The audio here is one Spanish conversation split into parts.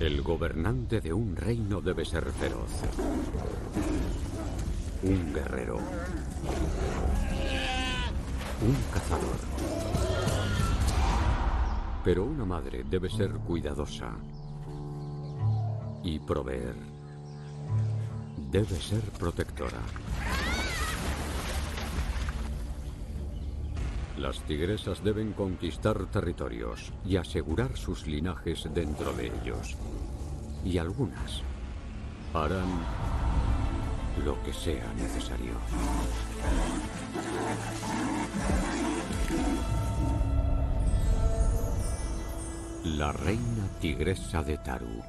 El gobernante de un reino debe ser feroz. Un guerrero. Un cazador. Pero una madre debe ser cuidadosa. Y proveer. Debe ser protectora. Las tigresas deben conquistar territorios y asegurar sus linajes dentro de ellos. Y algunas harán lo que sea necesario. La reina tigresa de Taru.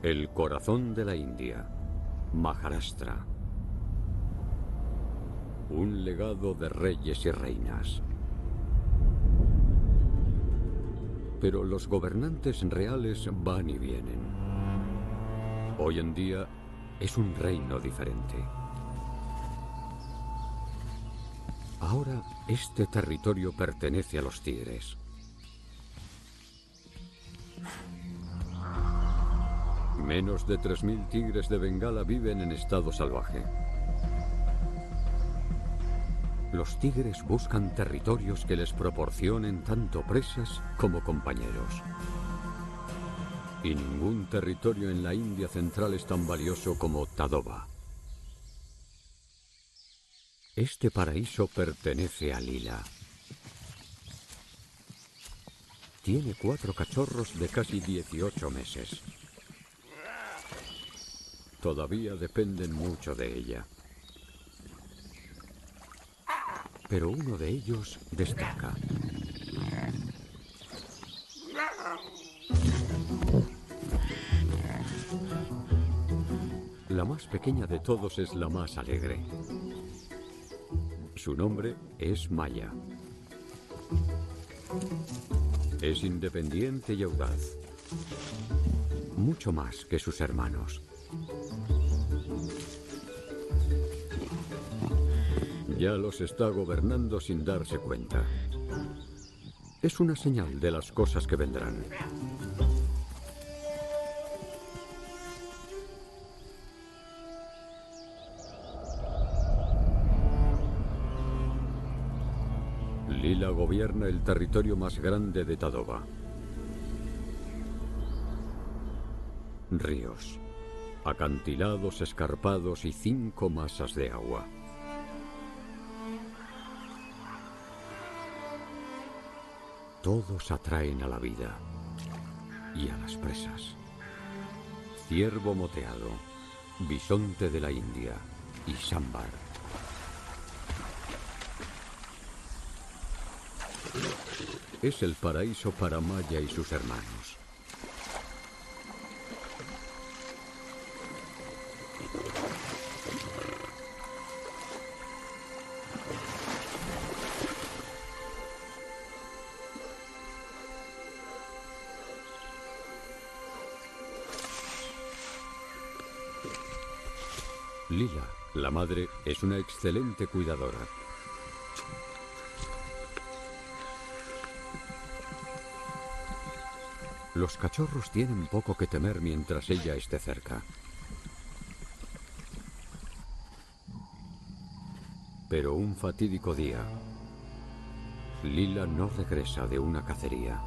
El corazón de la India, Maharashtra. Un legado de reyes y reinas. Pero los gobernantes reales van y vienen. Hoy en día es un reino diferente. Ahora este territorio pertenece a los tigres. Menos de 3000 tigres de Bengala viven en estado salvaje. Los tigres buscan territorios que les proporcionen tanto presas como compañeros. Y ningún territorio en la India central es tan valioso como Tadoba. Este paraíso pertenece a Lila. Tiene 4 cachorros de casi 18 meses. Todavía dependen mucho de ella. Pero uno de ellos destaca. La más pequeña de todos es la más alegre. Su nombre es Maya. Es independiente y audaz. Mucho más que sus hermanos. Ya los está gobernando sin darse cuenta. Es una señal de las cosas que vendrán. Lila gobierna el territorio más grande de Tadoba. Ríos, acantilados escarpados y 5 masas de agua. Todos atraen a la vida y a las presas. Ciervo moteado, bisonte de la India y sámbar. Es el paraíso para Maya y sus hermanos. Lila, la madre, es una excelente cuidadora. Los cachorros tienen poco que temer mientras ella esté cerca. Pero un fatídico día, Lila no regresa de una cacería.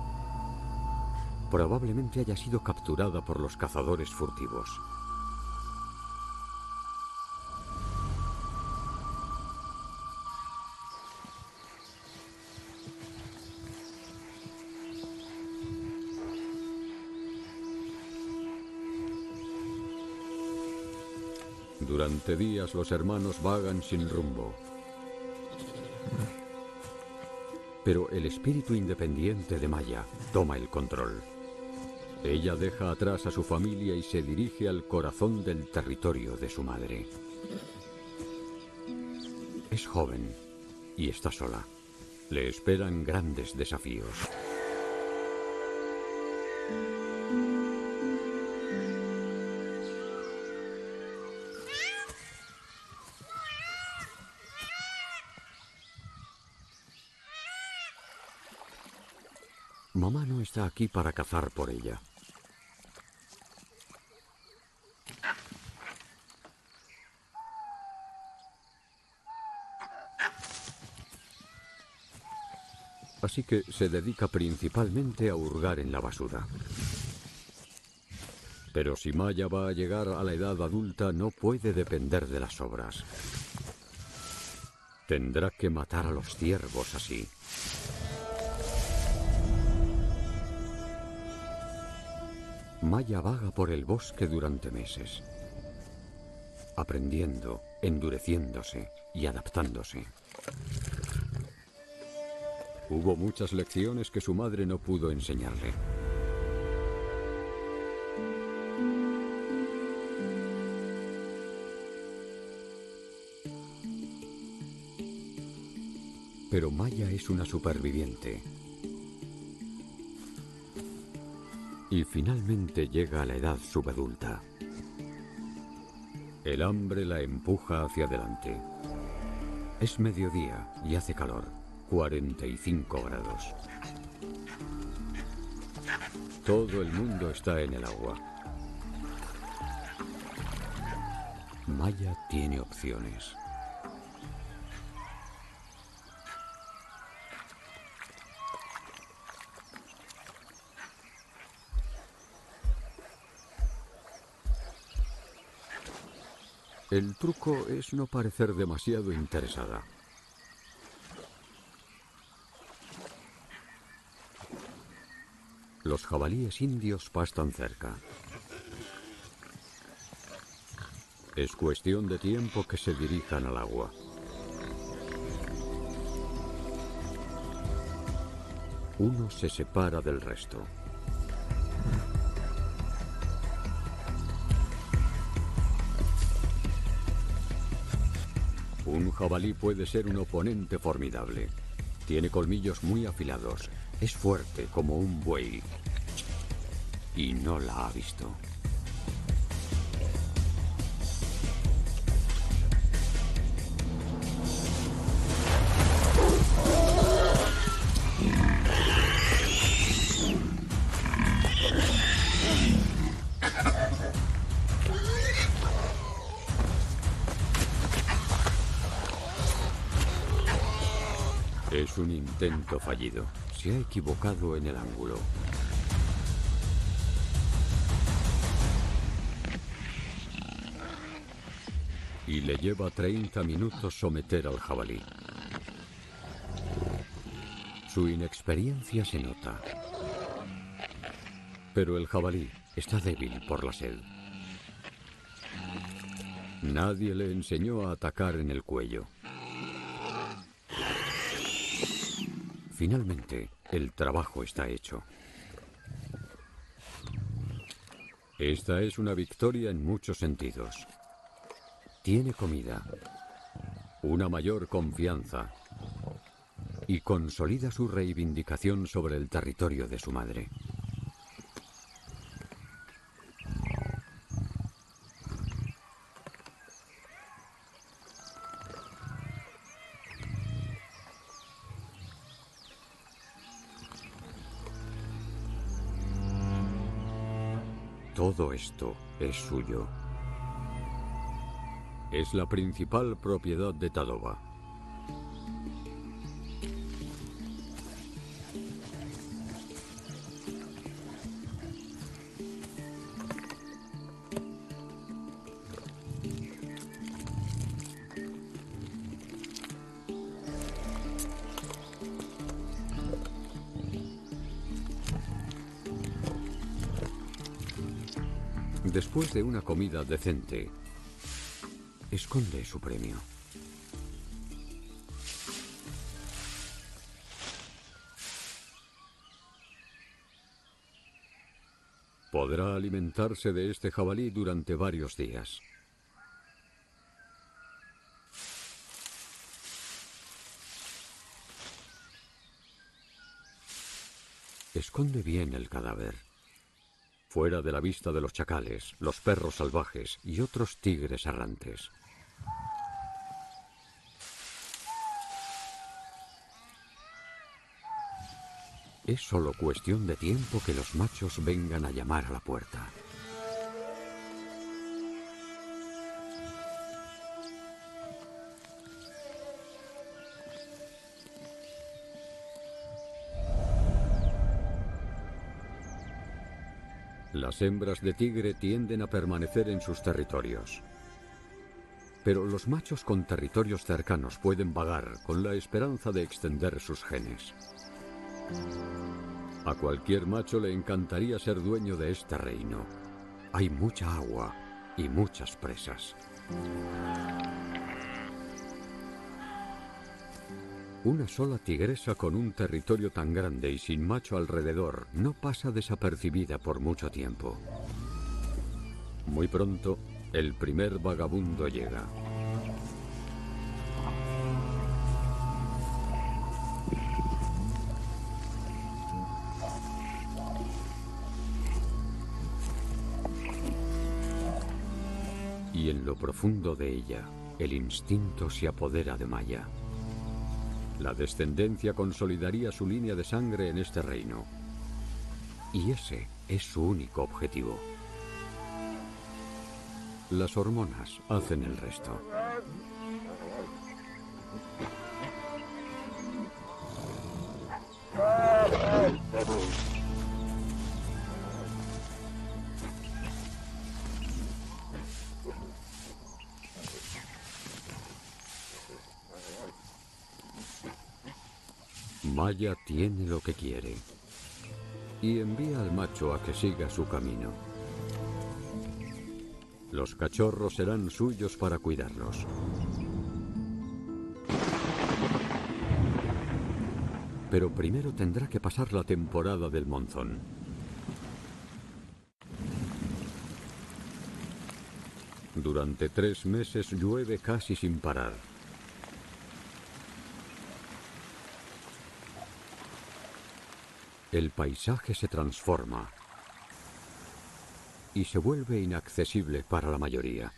Probablemente haya sido capturada por los cazadores furtivos. Durante días los hermanos vagan sin rumbo. Pero el espíritu independiente de Maya toma el control. Ella deja atrás a su familia y se dirige al corazón del territorio de su madre. Es joven y está sola. Le esperan grandes desafíos. Mamá no está aquí para cazar por ella. Así que se dedica principalmente a hurgar en la basura. Pero si Maya va a llegar a la edad adulta, no puede depender de las sobras. Tendrá que matar a los ciervos así. Maya vaga por el bosque durante meses, aprendiendo, endureciéndose y adaptándose. Hubo muchas lecciones que su madre no pudo enseñarle. Pero Maya es una superviviente. Y finalmente llega a la edad subadulta. El hambre la empuja hacia adelante. Es mediodía y hace calor, 45 grados. Todo el mundo está en el agua. Maya tiene opciones. El truco es no parecer demasiado interesada. Los jabalíes indios pastan cerca. Es cuestión de tiempo que se dirijan al agua. Uno se separa del resto. Un jabalí puede ser un oponente formidable. Tiene colmillos muy afilados. Es fuerte como un buey. Y no la ha visto. Es un intento fallido. Se ha equivocado en el ángulo. Y le lleva 30 minutos someter al jabalí. Su inexperiencia se nota. Pero el jabalí está débil por la sed. Nadie le enseñó a atacar en el cuello. Finalmente, el trabajo está hecho. Esta es una victoria en muchos sentidos. Tiene comida, una mayor confianza y consolida su reivindicación sobre el territorio de su madre. Todo esto es suyo. Es la principal propiedad de Tadoba. Después de una comida decente, esconde su premio. Podrá alimentarse de este jabalí durante varios días. Esconde bien el cadáver, fuera de la vista de los chacales, los perros salvajes y otros tigres errantes. Es solo cuestión de tiempo que los machos vengan a llamar a la puerta. Las hembras de tigre tienden a permanecer en sus territorios. Pero los machos con territorios cercanos pueden vagar con la esperanza de extender sus genes. A cualquier macho le encantaría ser dueño de este reino. Hay mucha agua y muchas presas. Una sola tigresa con un territorio tan grande y sin macho alrededor no pasa desapercibida por mucho tiempo. Muy pronto, el primer vagabundo llega. Y en lo profundo de ella, el instinto se apodera de Maya. La descendencia consolidaría su línea de sangre en este reino. Y ese es su único objetivo. Las hormonas hacen el resto. Maya tiene lo que quiere y envía al macho a que siga su camino. Los cachorros serán suyos para cuidarlos. Pero primero tendrá que pasar la temporada del monzón. Durante 3 meses llueve casi sin parar. El paisaje se transforma y se vuelve inaccesible para la mayoría.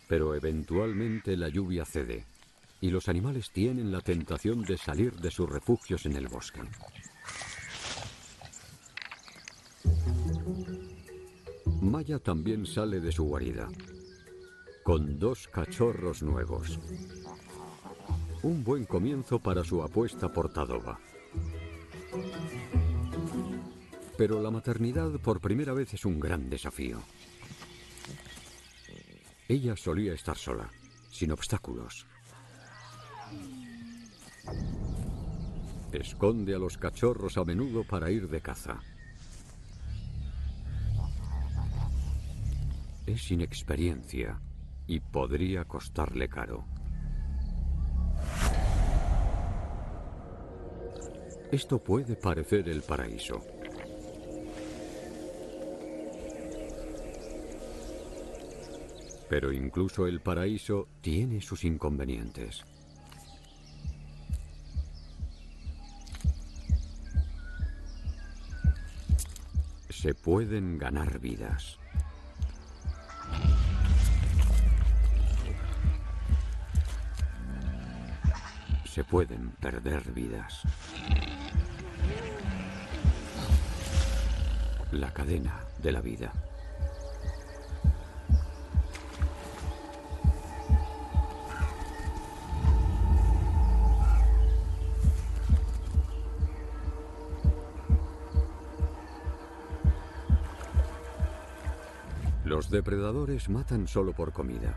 Pero eventualmente la lluvia cede y los animales tienen la tentación de salir de sus refugios en el bosque. Maya también sale de su guarida, con 2 cachorros nuevos. Un buen comienzo para su apuesta por Tadoba. Pero la maternidad por primera vez es un gran desafío. Ella solía estar sola, sin obstáculos. Esconde a los cachorros a menudo para ir de caza. Es sin experiencia y podría costarle caro. Esto puede parecer el paraíso. Pero incluso el paraíso tiene sus inconvenientes. Se pueden ganar vidas. Se pueden perder vidas. La cadena de la vida. Los depredadores matan solo por comida.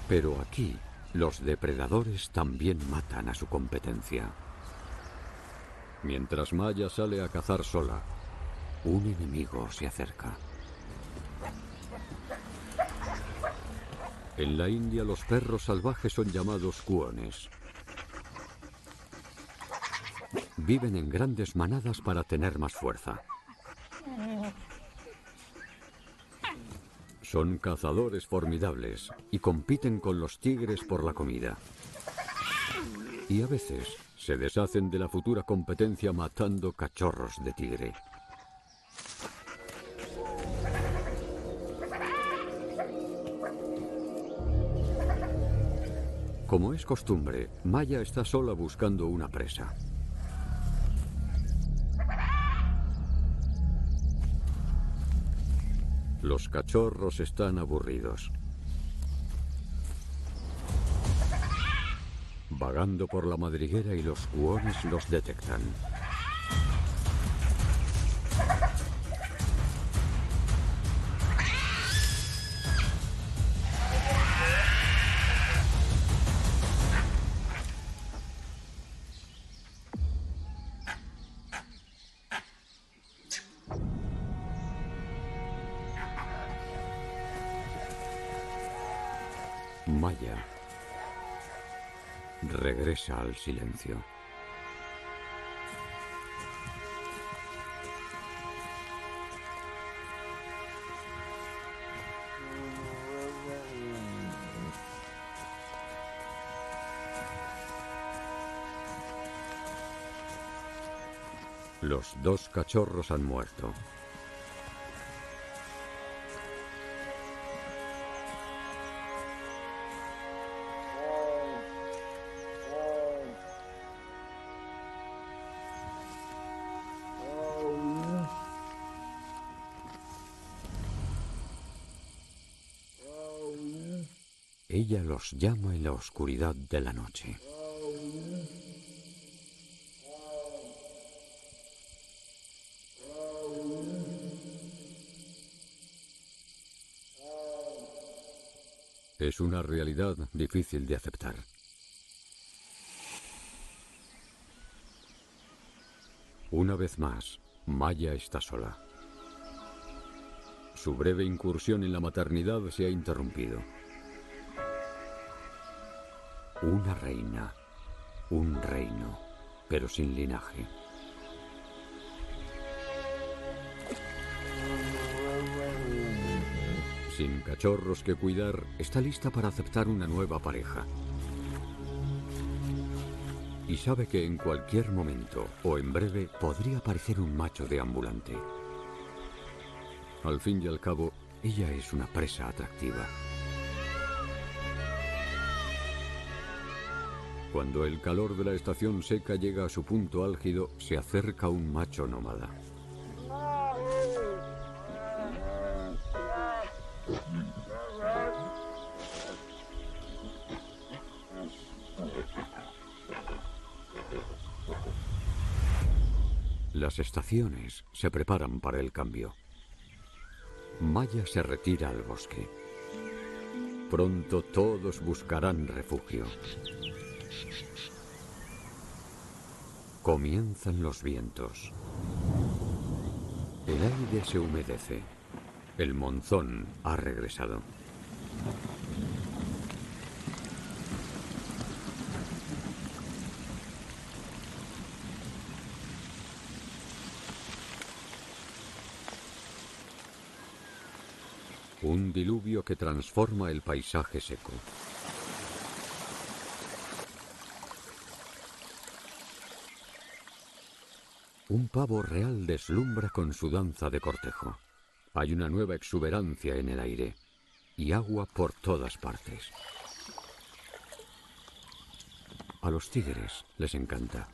Pero aquí, los depredadores también matan a su competencia. Mientras Maya sale a cazar sola, un enemigo se acerca. En la India, los perros salvajes son llamados kuones. Viven en grandes manadas para tener más fuerza. Son cazadores formidables y compiten con los tigres por la comida. Y a veces se deshacen de la futura competencia matando cachorros de tigre. Como es costumbre, Maya está sola buscando una presa. Los cachorros están aburridos. Vagando por la madriguera y los huones los detectan. Maya regresa al silencio. Los dos cachorros han muerto. Ella los llama en la oscuridad de la noche. Es una realidad difícil de aceptar. Una vez más, Maya está sola. Su breve incursión en la maternidad se ha interrumpido. Una reina, un reino, pero sin linaje. Sin cachorros que cuidar, está lista para aceptar una nueva pareja. Y sabe que en cualquier momento, o en breve, podría aparecer un macho deambulante. Al fin y al cabo, ella es una presa atractiva. Cuando el calor de la estación seca llega a su punto álgido, se acerca un macho nómada. Las estaciones se preparan para el cambio. Maya se retira al bosque. Pronto todos buscarán refugio. Comienzan los vientos. El aire se humedece. El monzón ha regresado. Un diluvio que transforma el paisaje seco. Un pavo real deslumbra con su danza de cortejo. Hay una nueva exuberancia en el aire y agua por todas partes. A los tigres les encanta.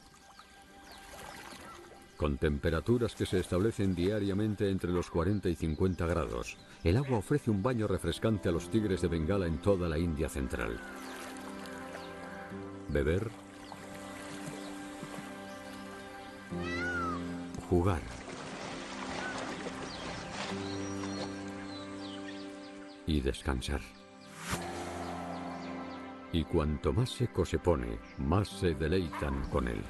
Con temperaturas que se establecen diariamente entre los 40 y 50 grados, el agua ofrece un baño refrescante a los tigres de Bengala en toda la India central. Beber, jugar y descansar. Y cuanto más seco se pone, más se deleitan con él.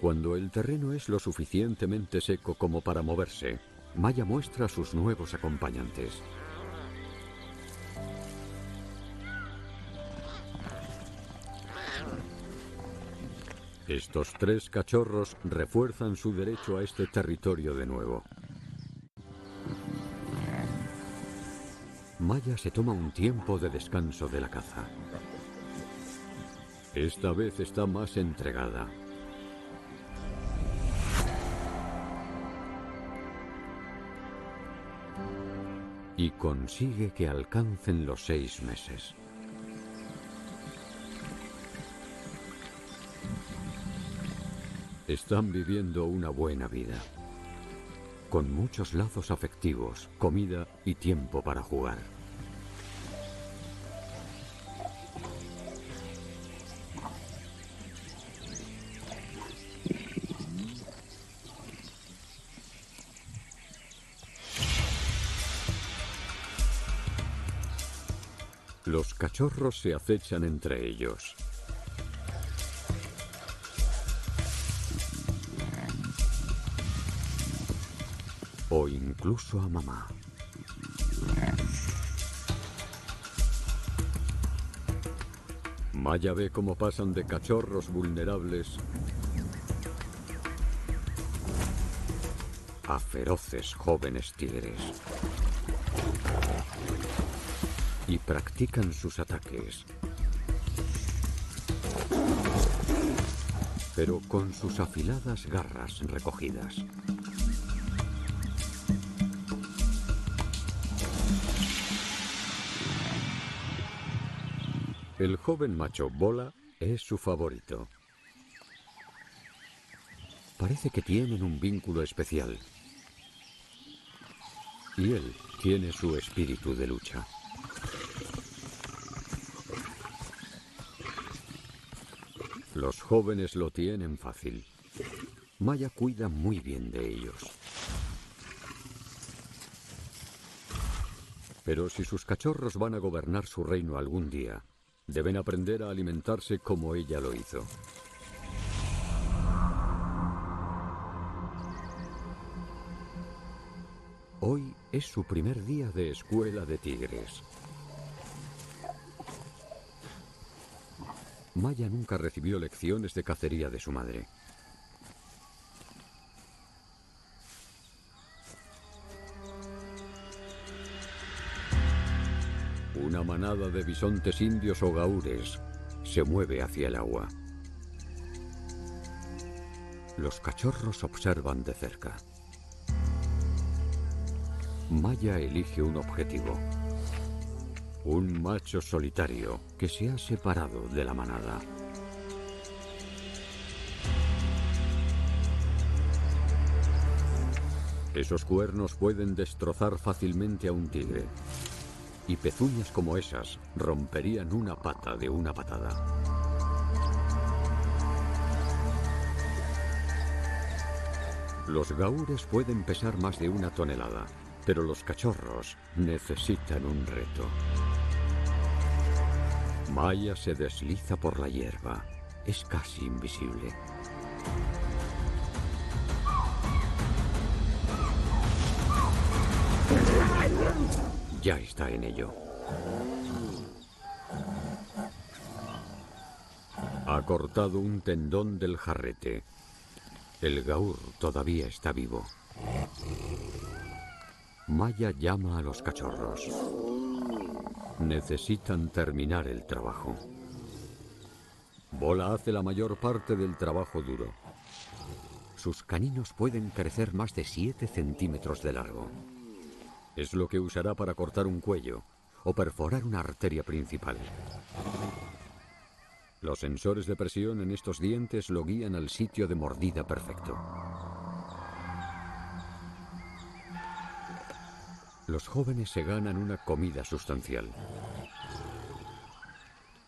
Cuando el terreno es lo suficientemente seco como para moverse, Maya muestra a sus nuevos acompañantes. Estos tres cachorros refuerzan su derecho a este territorio de nuevo. Maya se toma un tiempo de descanso de la caza. Esta vez está más entregada. Y consigue que alcancen los 6 meses. Están viviendo una buena vida, con muchos lazos afectivos, comida y tiempo para jugar. Los cachorros se acechan entre ellos. O incluso a mamá. Maya ve cómo pasan de cachorros vulnerables a feroces jóvenes tigres. Y practican sus ataques. Pero con sus afiladas garras recogidas. El joven macho Bola es su favorito. Parece que tienen un vínculo especial. Y él tiene su espíritu de lucha. Los jóvenes lo tienen fácil. Maya cuida muy bien de ellos. Pero si sus cachorros van a gobernar su reino algún día, deben aprender a alimentarse como ella lo hizo. Hoy es su primer día de escuela de tigres. Maya nunca recibió lecciones de cacería de su madre. Una manada de bisontes indios o gaures se mueve hacia el agua. Los cachorros observan de cerca. Maya elige un objetivo. Un macho solitario que se ha separado de la manada. Esos cuernos pueden destrozar fácilmente a un tigre. Y pezuñas como esas romperían una pata de una patada. Los gaures pueden pesar más de 1 tonelada, pero los cachorros necesitan un reto. Maya se desliza por la hierba. Es casi invisible. Ya está en ello. Ha cortado un tendón del jarrete. El gaur todavía está vivo. Maya llama a los cachorros. Necesitan terminar el trabajo. Bola hace la mayor parte del trabajo duro. Sus caninos pueden crecer más de 7 centímetros de largo. Es lo que usará para cortar un cuello o perforar una arteria principal. Los sensores de presión en estos dientes lo guían al sitio de mordida perfecto. Los jóvenes se ganan una comida sustancial.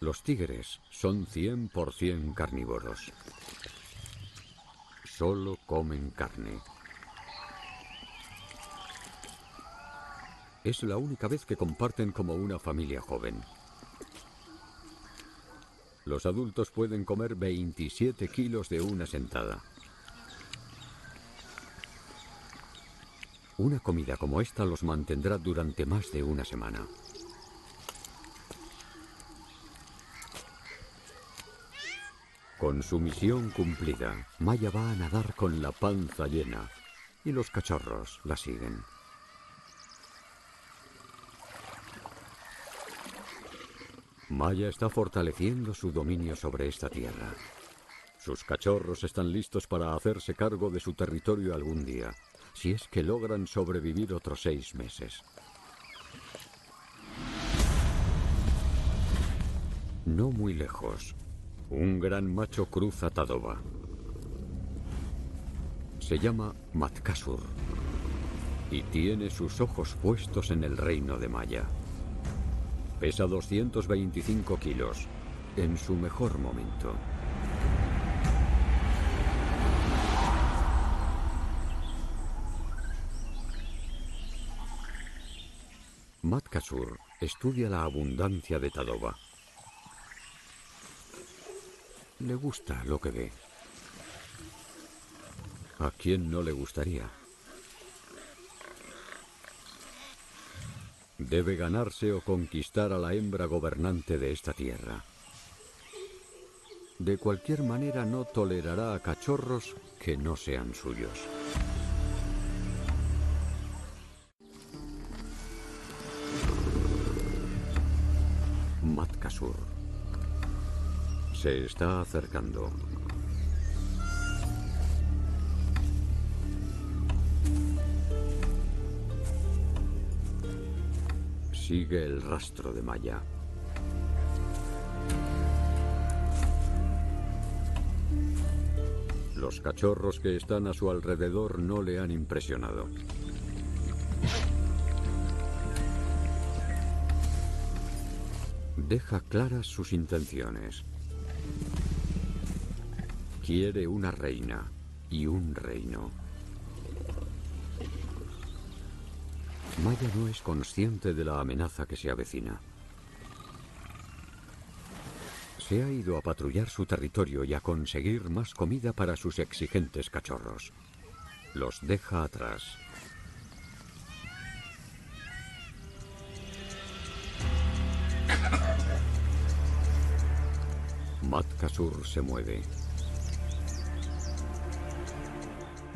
Los tigres son 100% carnívoros. Solo comen carne. Es la única vez que comparten como una familia joven. Los adultos pueden comer 27 kilos de una sentada. Una comida como esta los mantendrá durante más de una semana. Con su misión cumplida, Maya va a nadar con la panza llena y los cachorros la siguen. Maya está fortaleciendo su dominio sobre esta tierra. Sus cachorros están listos para hacerse cargo de su territorio algún día, si es que logran sobrevivir otros 6 meses. No muy lejos, un gran macho cruza Tadoba. Se llama Matkasur y tiene sus ojos puestos en el reino de Maya. Pesa 225 kilos, en su mejor momento. Matkasur estudia la abundancia de Tadoba. Le gusta lo que ve. ¿A quién no le gustaría? Debe ganarse o conquistar a la hembra gobernante de esta tierra. De cualquier manera no tolerará a cachorros que no sean suyos. Matkasur se está acercando. Sigue el rastro de Maya. Los cachorros que están a su alrededor no le han impresionado. Deja claras sus intenciones. Quiere una reina y un reino. Maya no es consciente de la amenaza que se avecina. Se ha ido a patrullar su territorio y a conseguir más comida para sus exigentes cachorros. Los deja atrás. Matkasur se mueve.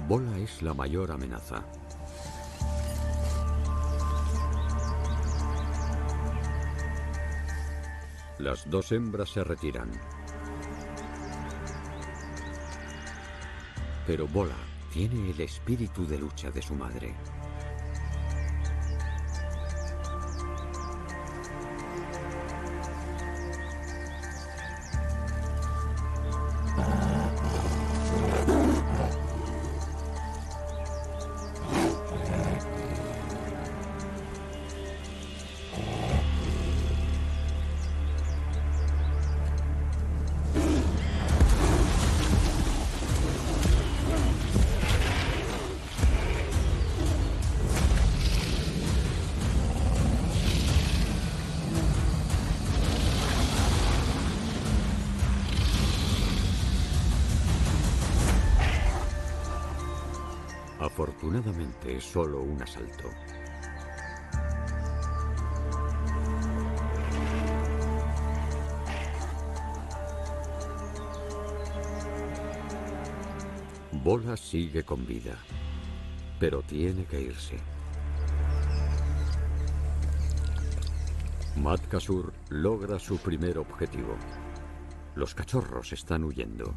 Bola es la mayor amenaza. Las dos hembras se retiran. Pero Bola tiene el espíritu de lucha de su madre. Afortunadamente, es solo un asalto. Bola sigue con vida, pero tiene que irse. Matkasur logra su primer objetivo. Los cachorros están huyendo.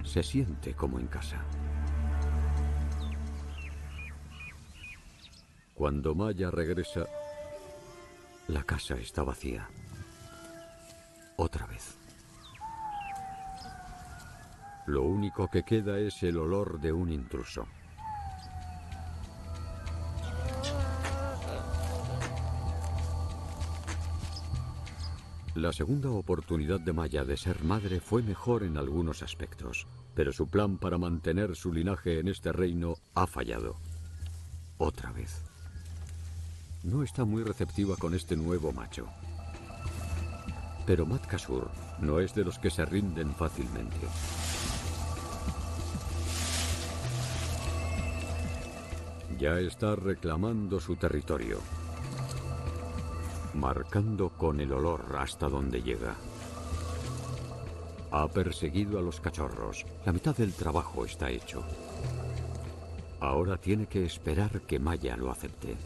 Se siente como en casa. Cuando Maya regresa, la casa está vacía. Otra vez. Lo único que queda es el olor de un intruso. La segunda oportunidad de Maya de ser madre fue mejor en algunos aspectos, pero su plan para mantener su linaje en este reino ha fallado. Otra vez. No está muy receptiva con este nuevo macho. Pero Matkasur no es de los que se rinden fácilmente. Ya está reclamando su territorio, marcando con el olor hasta donde llega. Ha perseguido a los cachorros. La mitad del trabajo está hecho. Ahora tiene que esperar que Maya lo acepte.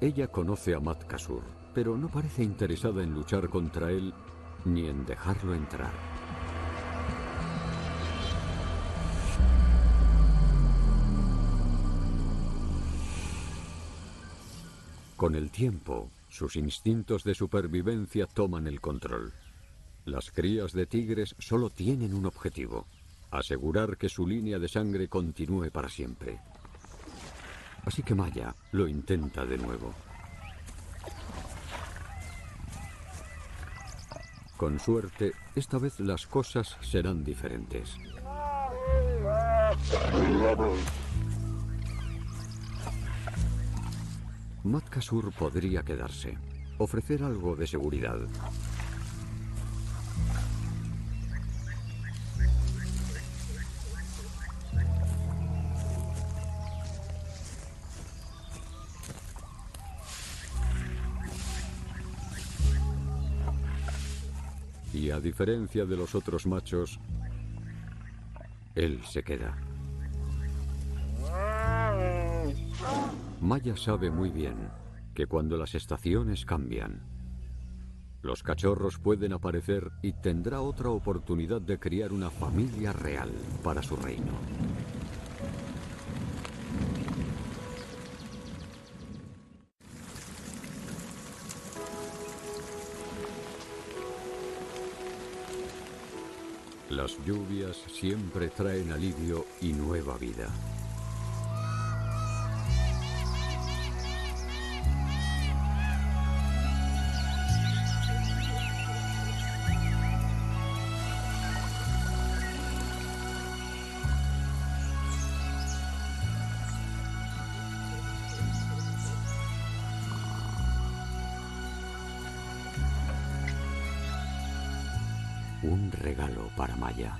Ella conoce a Matkasur, pero no parece interesada en luchar contra él ni en dejarlo entrar. Con el tiempo, sus instintos de supervivencia toman el control. Las crías de tigres solo tienen un objetivo: asegurar que su línea de sangre continúe para siempre. Así que Maya lo intenta de nuevo. Con suerte, esta vez las cosas serán diferentes. Matkasur podría quedarse, ofrecer algo de seguridad. Y a diferencia de los otros machos, él se queda. Maya sabe muy bien que cuando las estaciones cambian, los cachorros pueden aparecer y tendrá otra oportunidad de criar una familia real para su reino. Las lluvias siempre traen alivio y nueva vida. Un regalo para Maya.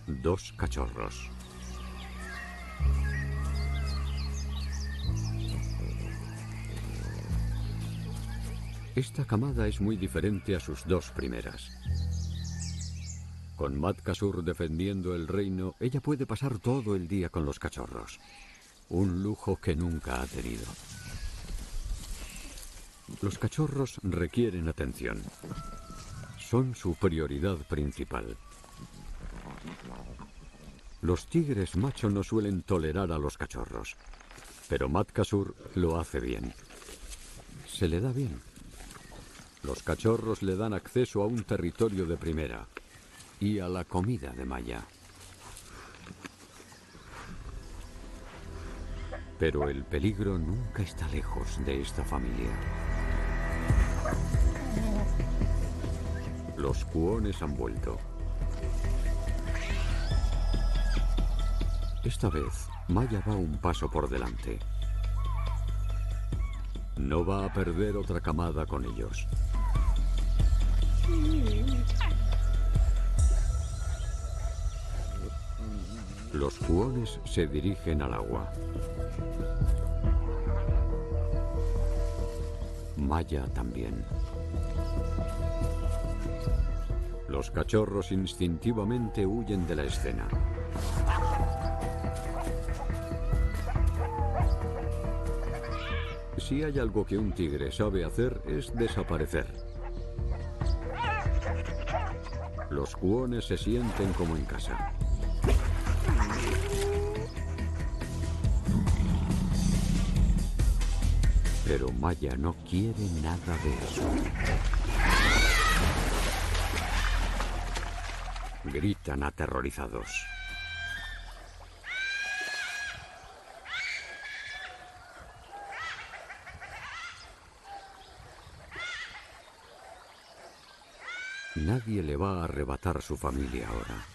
2 cachorros. Esta camada es muy diferente a sus 2 primeras. Con Matkasur defendiendo el reino, ella puede pasar todo el día con los cachorros. Un lujo que nunca ha tenido. Los cachorros requieren atención. Son su prioridad principal. Los tigres macho no suelen tolerar a los cachorros, pero Matkasur lo hace bien. Se le da bien. Los cachorros le dan acceso a un territorio de primera y a la comida de Maya. Pero el peligro nunca está lejos de esta familia. Los kuones han vuelto. Esta vez, Maya va un paso por delante. No va a perder otra camada con ellos. Los kuones se dirigen al agua. Maya también. Los cachorros instintivamente huyen de la escena. Si hay algo que un tigre sabe hacer es desaparecer. Los kuones se sienten como en casa. Pero Maya no quiere nada de eso. Gritan aterrorizados. Nadie le va a arrebatar su familia ahora.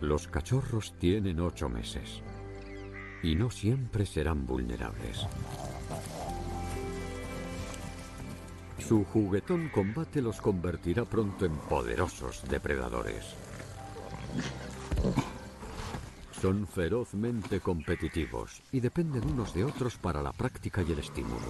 Los cachorros tienen 8 meses. Y no siempre serán vulnerables. Su juguetón combate los convertirá pronto en poderosos depredadores. Son ferozmente competitivos y dependen unos de otros para la práctica y el estímulo.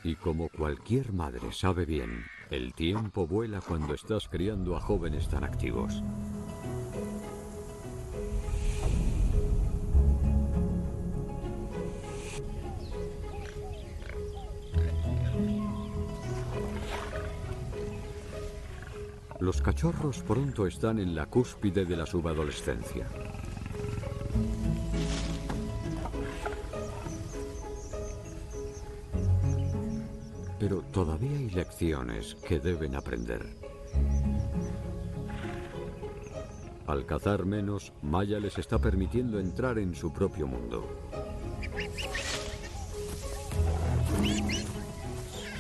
Y como cualquier madre sabe bien, el tiempo vuela cuando estás criando a jóvenes tan activos. Los cachorros pronto están en la cúspide de la subadolescencia. Pero todavía hay lecciones que deben aprender. Al cazar menos, Maya les está permitiendo entrar en su propio mundo.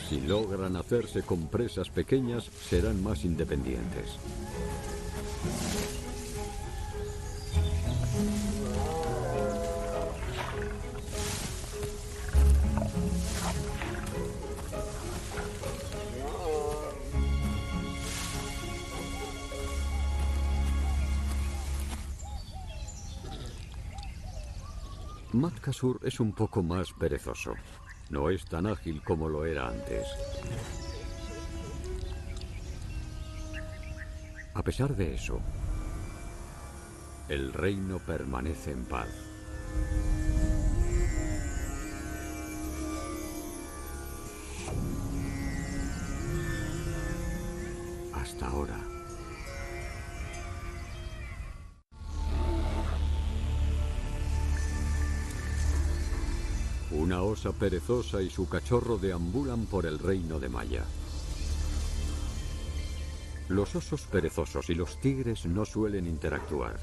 Si logran hacerse con presas pequeñas, serán más independientes. Matkasur es un poco más perezoso. No es tan ágil como lo era antes. A pesar de eso, el reino permanece en paz. Hasta ahora. Una osa perezosa y su cachorro deambulan por el reino de Maya. Los osos perezosos y los tigres no suelen interactuar.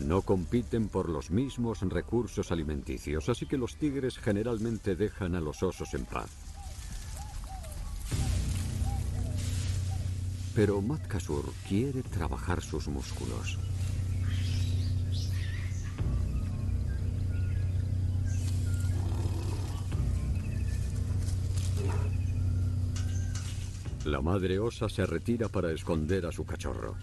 No compiten por los mismos recursos alimenticios, así que los tigres generalmente dejan a los osos en paz. Pero Matkasur quiere trabajar sus músculos. La madre osa se retira para esconder a su cachorro.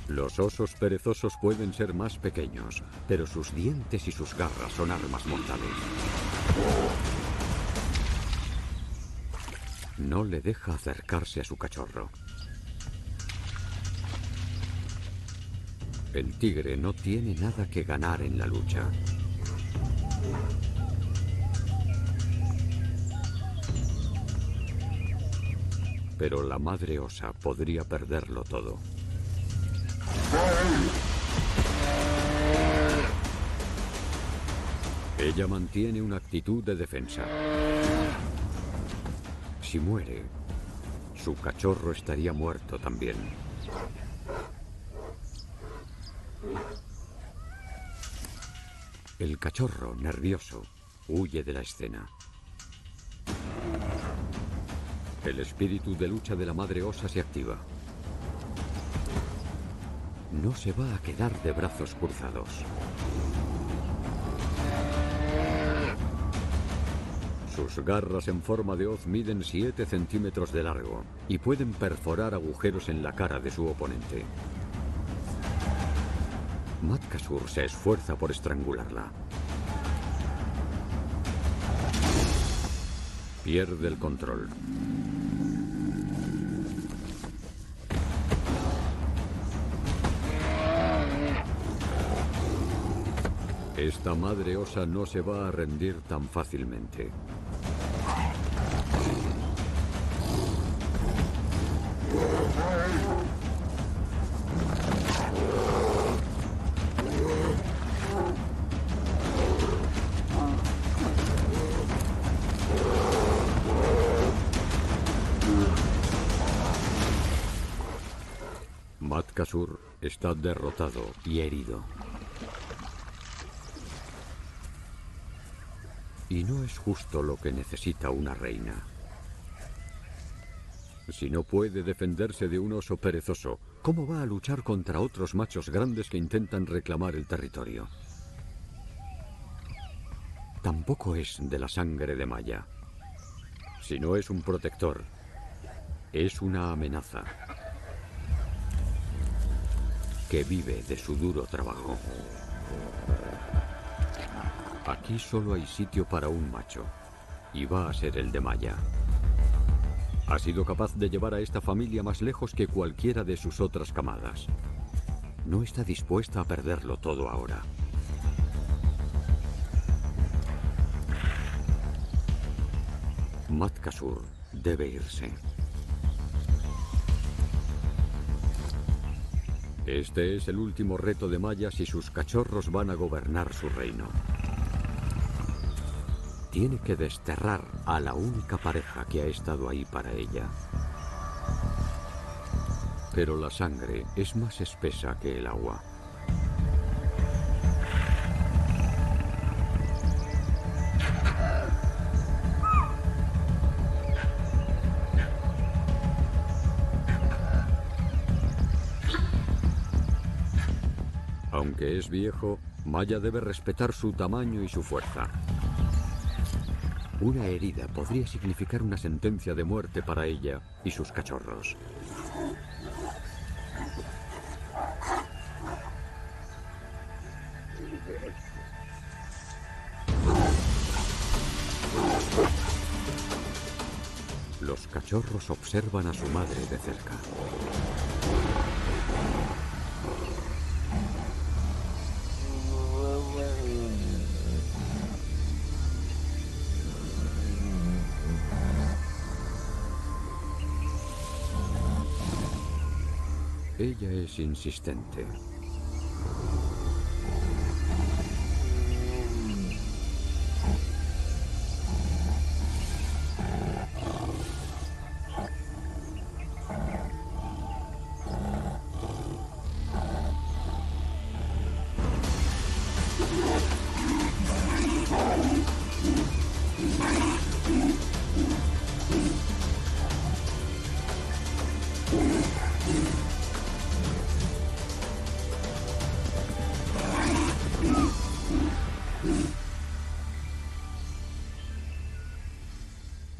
Los osos perezosos pueden ser más pequeños, pero sus dientes y sus garras son armas mortales. No le deja acercarse a su cachorro. El tigre no tiene nada que ganar en la lucha. Pero la madre osa podría perderlo todo. Ella mantiene una actitud de defensa. Si muere, su cachorro estaría muerto también. El cachorro, nervioso, huye de la escena. El espíritu de lucha de la madre osa se activa. No se va a quedar de brazos cruzados. Sus garras en forma de hoz miden 7 centímetros de largo y pueden perforar agujeros en la cara de su oponente. Matkasur se esfuerza por estrangularla. Pierde el control. Esta madre osa no se va a rendir tan fácilmente. Matkasur está derrotado y herido. Y no es justo lo que necesita una reina. Si no puede defenderse de un oso perezoso, ¿cómo va a luchar contra otros machos grandes que intentan reclamar el territorio? tampoco es de la sangre de Maya. Si no es un protector, es una amenaza que vive de su duro trabajo. Aquí solo hay sitio para un macho, y va a ser el de Maya. Ha sido capaz de llevar a esta familia más lejos que cualquiera de sus otras camadas. No está dispuesta a perderlo todo ahora. Matkasur debe irse. Este es el último reto de Maya si sus cachorros van a gobernar su reino. Tiene que desterrar a la única pareja que ha estado ahí para ella. Pero la sangre es más espesa que el agua. Aunque es viejo, Maya debe respetar su tamaño y su fuerza. Una herida podría significar una sentencia de muerte para ella y sus cachorros. Los cachorros observan a su madre de cerca. Ella es insistente.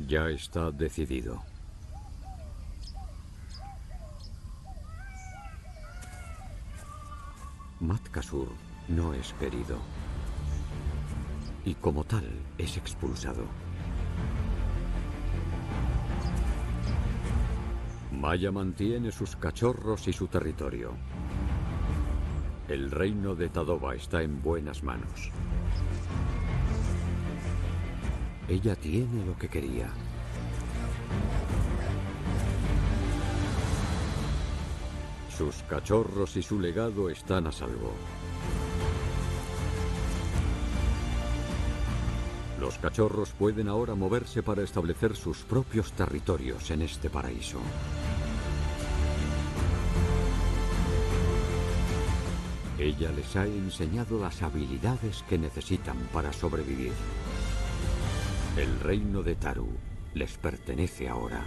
Ya está decidido. Matkasur no es querido. Y como tal, es expulsado. Maya mantiene sus cachorros y su territorio. El reino de Tadoba está en buenas manos. Ella tiene lo que quería. Sus cachorros y su legado están a salvo. Los cachorros pueden ahora moverse para establecer sus propios territorios en este paraíso. Ella les ha enseñado las habilidades que necesitan para sobrevivir. El reino de Taru les pertenece ahora.